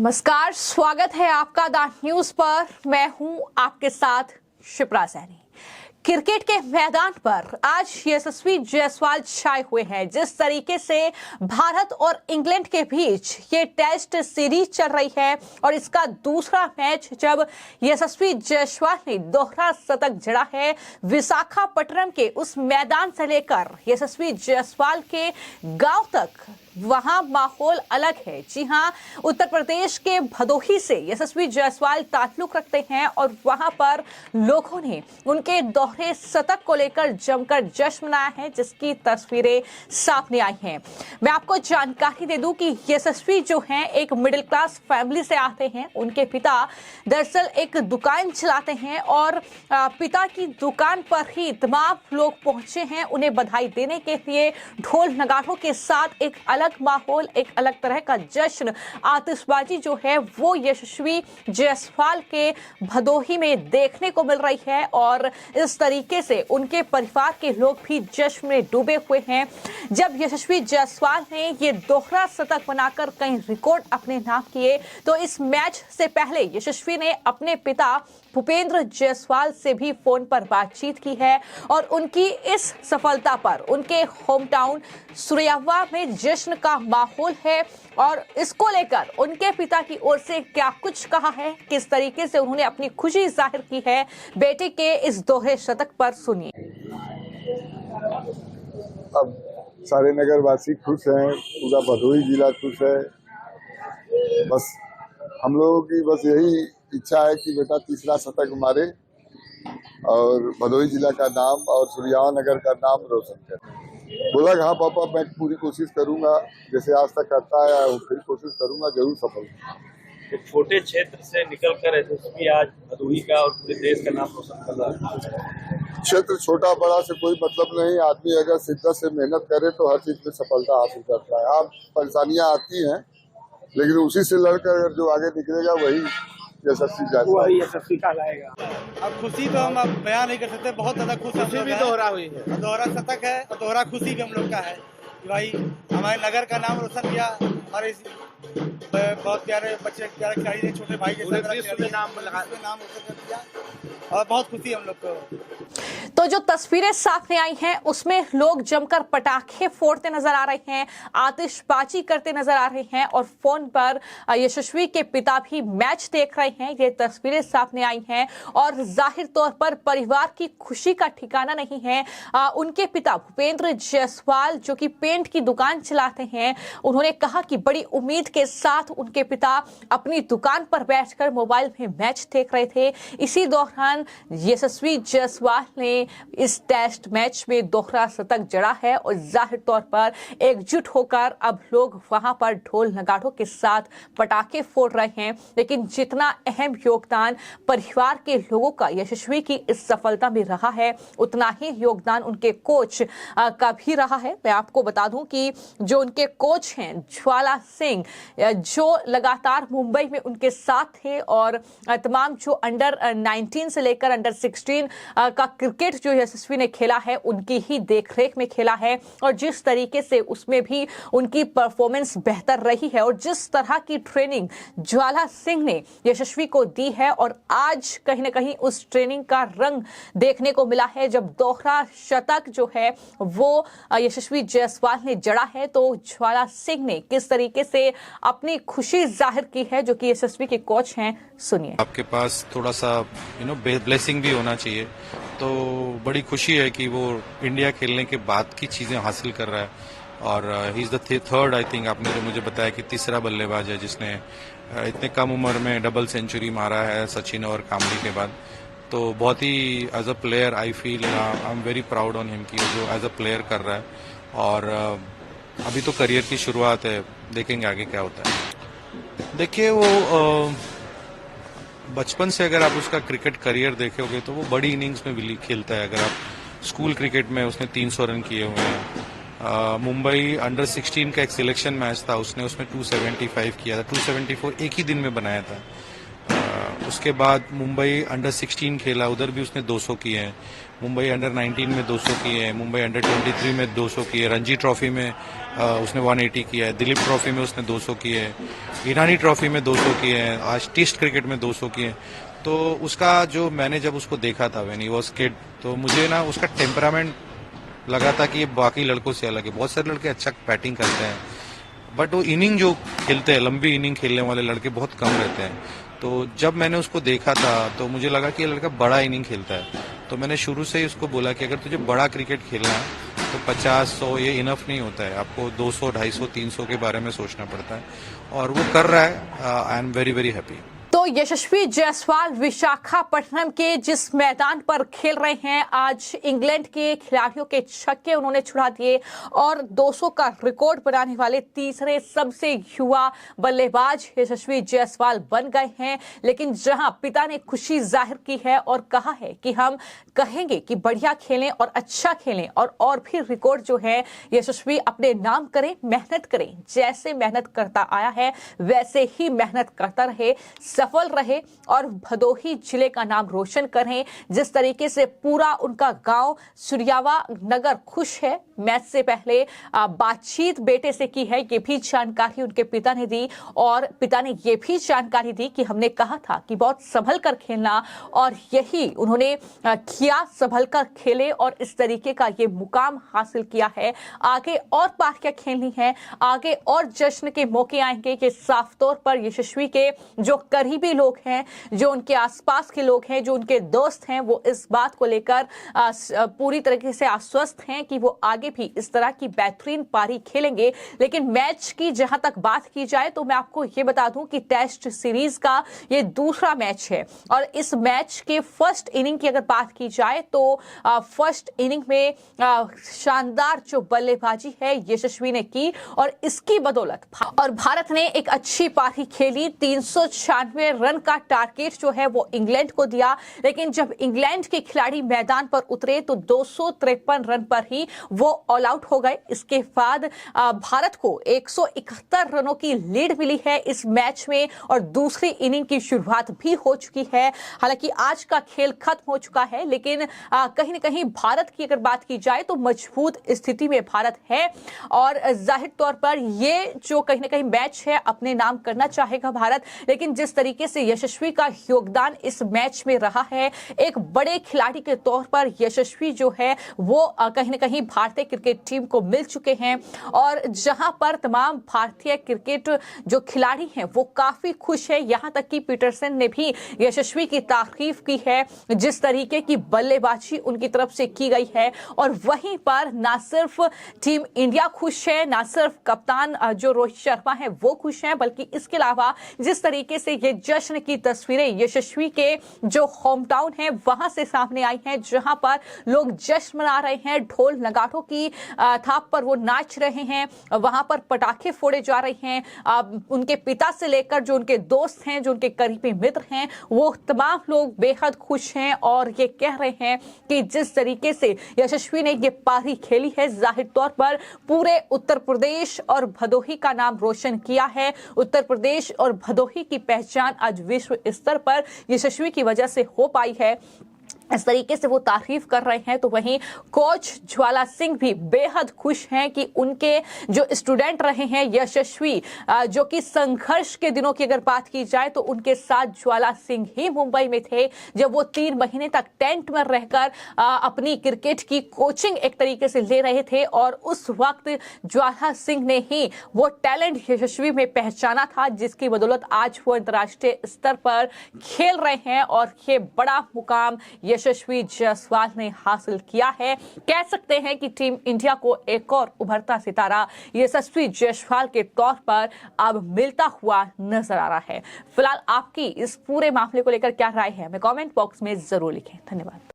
नमस्कार, स्वागत है आपका द न्यूज पर। मैं हूं आपके साथ शिप्रा सैनी। क्रिकेट के मैदान पर आज यशस्वी जायसवाल छाए हुए हैं। जिस तरीके से भारत और इंग्लैंड के बीच ये टेस्ट सीरीज चल रही है और इसका दूसरा मैच जब यशस्वी जायसवाल ने दोहरा शतक जड़ा है, विशाखापट्टनम के उस मैदान से लेकर यशस्वी जायसवाल के गांव तक, वहां माहौल अलग है। जी हां, उत्तर प्रदेश के भदोही से यशस्वी जायसवाल ताल्लुक रखते हैं और वहां पर लोगों ने उनके दोहरे शतक को लेकर जमकर जश्न मनाया है, जिसकी तस्वीरें सामने आई हैं। मैं आपको जानकारी दे दूं कि यशस्वी जो हैं एक मिडिल क्लास फैमिली से आते हैं। उनके पिता दरअसल एक दुकान चलाते हैं और पिता की दुकान पर ही तमाम लोग पहुंचे हैं उन्हें बधाई देने के लिए। ढोल नगाड़ों के साथ एक अलग माहौल, एक अलग तरह का जश्न, आतिशबाजी जो है वो यशस्वी जायसवाल के भदोही में देखने को मिल रही है और इस तरीके से उनके परिवार के लोग भी जश्न में डूबे हुए हैं। जब यशस्वी जायसवाल ने ये दोहरा शतक बनाकर कई रिकॉर्ड अपने नाम किए, तो इस मैच से पहले यशस्वी ने अपने पिता भूपेंद्र जायसवाल से भी फोन पर बातचीत की है और उनकी इस सफलता पर उनके होम टाउन सुरयावा में जश्न का माहौल है और इसको लेकर उनके पिता की ओर से क्या कुछ कहा है, किस तरीके से उन्होंने अपनी खुशी जाहिर की है बेटे के इस दोहरे शतक पर, सुनिए। अब सारे नगर वासी खुश हैं, पूरा भदोही जिला खुश है। बस हम लोगों की बस यही इच्छा है कि बेटा तीसरा शतक मारे और भदोही जिला का नाम और सुरयावा नगर का नाम रोशन करे। बोला हाँ पापा, मैं पूरी कोशिश करूंगा, जैसे आज तक करता है और फिर कोशिश करूंगा, जरूर सफल। एक छोटे क्षेत्र से निकलकर यशस्वी आज भदोही का और पूरे देश का नाम रोशन कर रहा है। क्षेत्र छोटा बड़ा से कोई मतलब नहीं, आदमी अगर शिद्दत से मेहनत करे तो हर चीज में सफलता हासिल करता है। आप परेशानियां आती हैं, लेकिन उसी से लड़कर जो आगे निकलेगा वही यशस्वी जायसवाल, यशस्वी कहलाएगा। अब खुशी तो हम अब बयान नहीं कर सकते, बहुत ज्यादा खुशी भी दोहरा हुई है। दोहरा शतक है और दोहरा खुशी भी हम लोग का है कि भाई हमारे नगर का नाम रोशन किया। हमारे बहुत प्यारे बच्चे, प्यारे खिलाड़ी ने, छोटे भाई जैसे नाम रोशन कर दिया और बहुत खुशी हम लोग को। तो जो तस्वीरें सामने आई हैं उसमें लोग जमकर पटाखे फोड़ते नजर आ रहे हैं, आतिशबाजी करते नजर आ रहे हैं और फोन पर यशस्वी के पिता भी मैच देख रहे हैं। ये तस्वीरें सामने आई हैं और जाहिर तौर पर परिवार की खुशी का ठिकाना नहीं है। उनके पिता भूपेंद्र जायसवाल जो कि पेंट की दुकान चलाते हैं, उन्होंने कहा कि बड़ी उम्मीद के साथ उनके पिता अपनी दुकान पर बैठकर मोबाइल में मैच देख रहे थे। इसी दौरान यशस्वी जायसवाल ने इस टेस्ट मैच में दोहरा शतक जड़ा है और जाहिर तौर पर एकजुट होकर अब लोग वहां पर ढोल नगाड़ों के साथ पटाखे फोड़ रहे हैं। लेकिन जितना अहम योगदान परिवार के लोगों का यशस्वी की इस सफलता में रहा है, उतना ही योगदान उनके कोच का भी रहा है। मैं आपको बता दूं कि जो उनके कोच हैं ज्वाला सिंह, जो लगातार मुंबई में उनके साथ थे और तमाम जो अंडर 19 से लेकर अंडर 16 का क्रिकेट जो यशस्वी ने खेला है उनकी ही देखरेख में खेला है और जिस तरीके से उसमें भी उनकी परफॉर्मेंस बेहतर रही है और जिस तरह की ट्रेनिंग ज्वाला सिंह ने यशस्वी को दी है, और आज कहीं ना कहीं उस ट्रेनिंग का रंग देखने को मिला है जब दोहरा शतक जो है वो यशस्वी जायसवाल ने जड़ा है। तो ज्वाला सिंह ने किस तरीके से अपनी खुशी जाहिर की है, जो कि यशस्वी के कोच हैं, सुनिए। आपके पास थोड़ा सा ब्लेसिंग भी होना चाहिए, तो बड़ी खुशी है कि वो इंडिया खेलने के बाद की चीजें हासिल कर रहा है और he is the third, I think आपने जो मुझे बताया कि तीसरा बल्लेबाज है जिसने इतने कम उम्र में डबल सेंचुरी मारा है सचिन और कामली के बाद। तो बहुत ही as a player I feel I am very proud on him कि जो एज अ प्लेयर कर रहा है और अभी तो करियर की शुरुआत है, देखेंगे आगे क्या होता है। देखिए वो बचपन से अगर आप उसका क्रिकेट करियर देखोगे तो वो बड़ी इनिंग्स में खेलता है। अगर आप स्कूल क्रिकेट में उसने 300 रन किए हुए हैं। मुंबई अंडर 16 का एक सिलेक्शन मैच था, उसने उसमें 275 किया था। 274 एक ही दिन में बनाया था। उसके बाद मुंबई अंडर 16 खेला, उधर भी उसने 200 किए हैं। मुंबई अंडर 19 में 200 किए हैं, मुंबई अंडर 23 में 200 किए, रणजी ट्रॉफी में उसने 180 किया है, दिलीप ट्रॉफी में उसने 200 किए हैं, ईरानी ट्रॉफी में 200 किए हैं, आज टेस्ट क्रिकेट में 200 किए हैं। तो उसका जो मैंने जब उसको देखा था व्हेन ही वाज किड, तो मुझे ना उसका टेम्परामेंट लगा था कि ये बाकी लड़कों से अलग है। बहुत सारे लड़के अच्छा बैटिंग करते हैं, बट वो इनिंग जो खेलते हैं, लंबी इनिंग खेलने वाले लड़के बहुत कम रहते हैं। तो जब मैंने उसको देखा था तो मुझे लगा कि ये लड़का बड़ा इनिंग खेलता है। तो मैंने शुरू से ही उसको बोला कि अगर तुझे बड़ा क्रिकेट खेलना है तो 50-100 ये इनफ नहीं होता है, आपको 200, 250, 300 के बारे में सोचना पड़ता है, और वो कर रहा है। आई एम वेरी वेरी हैप्पी। तो यशस्वी जायसवाल विशाखापट्टनम के जिस मैदान पर खेल रहे हैं, आज इंग्लैंड के खिलाड़ियों के छक्के उन्होंने छुड़ा दिए और 200 का रिकॉर्ड बनाने वाले तीसरे सबसे युवा बल्लेबाज यशस्वी जायसवाल बन गए हैं। लेकिन जहां पिता ने खुशी जाहिर की है और कहा है कि हम कहेंगे कि बढ़िया खेलें और अच्छा खेलें और भी रिकॉर्ड जो है यशस्वी अपने नाम करें, मेहनत करें, जैसे मेहनत करता आया है वैसे ही मेहनत करता रहे, सफल रहे और भदोही जिले का नाम रोशन करें। जिस तरीके से पूरा उनका गांव सूर्यावा नगर खुश है, मैच से पहले बातचीत बेटे से की है, ये भी जानकारी उनके पिता ने दी और पिता ने ये भी जानकारी दी कि हमने कहा था कि बहुत संभल कर खेलना, और यही उन्होंने किया, संभल कर खेले और इस तरीके का ये मुकाम हासिल किया है। आगे और पारियां खेलनी है, आगे और जश्न के मौके आएंगे कि साफ तौर पर यशस्वी के जो करीबी लोग हैं, जो उनके आसपास के लोग हैं, जो उनके दोस्त हैं, वो इस बात को लेकर पूरी तरीके से आश्वस्त हैं कि वो आगे भी इस तरह की बेहतरीन पारी खेलेंगे। लेकिन मैच की जहां तक बात की जाए तो मैं आपको ये बता दूं कि टेस्ट सीरीज का ये दूसरा मैच है और इस मैच के फर्स्ट इनिंग की अगर बात की जाए तो फर्स्ट इनिंग में शानदार जो बल्लेबाजी है यशस्वी ने की और इसकी बदौलत और भारत ने एक अच्छी पारी खेली। 396 रन का टारगेट जो है वो इंग्लैंड को दिया, लेकिन जब इंग्लैंड के खिलाड़ी मैदान पर उतरे तो 253 रन पर ही वो ऑल आउट हो गए। इसके बाद भारत को 171 रनों की लीड मिली है इस मैच में और दूसरी इनिंग की शुरुआत भी हो चुकी है। हालांकि आज का खेल खत्म हो चुका है, लेकिन कहीं न कहीं भारत की अगर बात की जाए तो मजबूत स्थिति में भारत है और जाहिर तौर पर ये जो कहीं न कहीं मैच है अपने नाम करना चाहेगा भारत। लेकिन जिस तरीके से यशस्वी का योगदान इस मैच में रहा है, एक बड़े खिलाड़ी के तौर पर यशस्वी जो है वो कहीं न कहीं भारतीय क्रिकेट टीम को मिल चुके हैं और जहां पर तमाम भारतीय क्रिकेट जो खिलाड़ी हैं वो काफी खुश है। यहां तक कि पीटरसन ने भी यशस्वी की तारीफ की है, जिस तरीके की बल्लेबाजी उनकी तरफ से की गई है। और वहीं पर ना सिर्फ टीम इंडिया खुश है, ना सिर्फ कप्तान जो रोहित शर्मा है वो खुश हैं, बल्कि इसके अलावा जिस तरीके से ये जश्न की तस्वीरें यशस्वी के जो होम टाउन है वहां से सामने आई हैं, जहां पर लोग जश्न मना रहे हैं, ढोल नगाड़ों की थाप पर वो नाच रहे हैं, वहां पर पटाखे फोड़े जा रहे हैं। उनके पिता से लेकर जो उनके दोस्त हैं, जो उनके करीबी मित्र हैं, वो तमाम लोग बेहद खुश हैं और ये कह रहे हैं कि जिस तरीके से यशस्वी ने ये पारी खेली है, जाहिर तौर पर पूरे उत्तर प्रदेश और भदोही का नाम रोशन किया है। उत्तर प्रदेश और भदोही की पहचान आज विश्व स्तर पर यशस्वी की वजह से हो पाई है, इस तरीके से वो तारीफ कर रहे हैं। तो वहीं कोच ज्वाला सिंह भी बेहद खुश हैं कि उनके जो स्टूडेंट रहे हैं यशस्वी, जो कि संघर्ष के दिनों की अगर बात की जाए तो उनके साथ ज्वाला सिंह ही मुंबई में थे जब वो 3 महीने तक टेंट में रहकर अपनी क्रिकेट की कोचिंग एक तरीके से ले रहे थे और उस वक्त ज्वाला सिंह ने ही वो टैलेंट यशस्वी में पहचाना था, जिसकी बदौलत आज वो अंतर्राष्ट्रीय स्तर पर खेल रहे हैं और ये बड़ा मुकाम यशस्वी जायसवाल ने हासिल किया है। कह सकते हैं कि टीम इंडिया को एक और उभरता सितारा यशस्वी जायसवाल के तौर पर अब मिलता हुआ नजर आ रहा है। फिलहाल आपकी इस पूरे मामले को लेकर क्या राय है, हमें कमेंट बॉक्स में जरूर लिखें। धन्यवाद।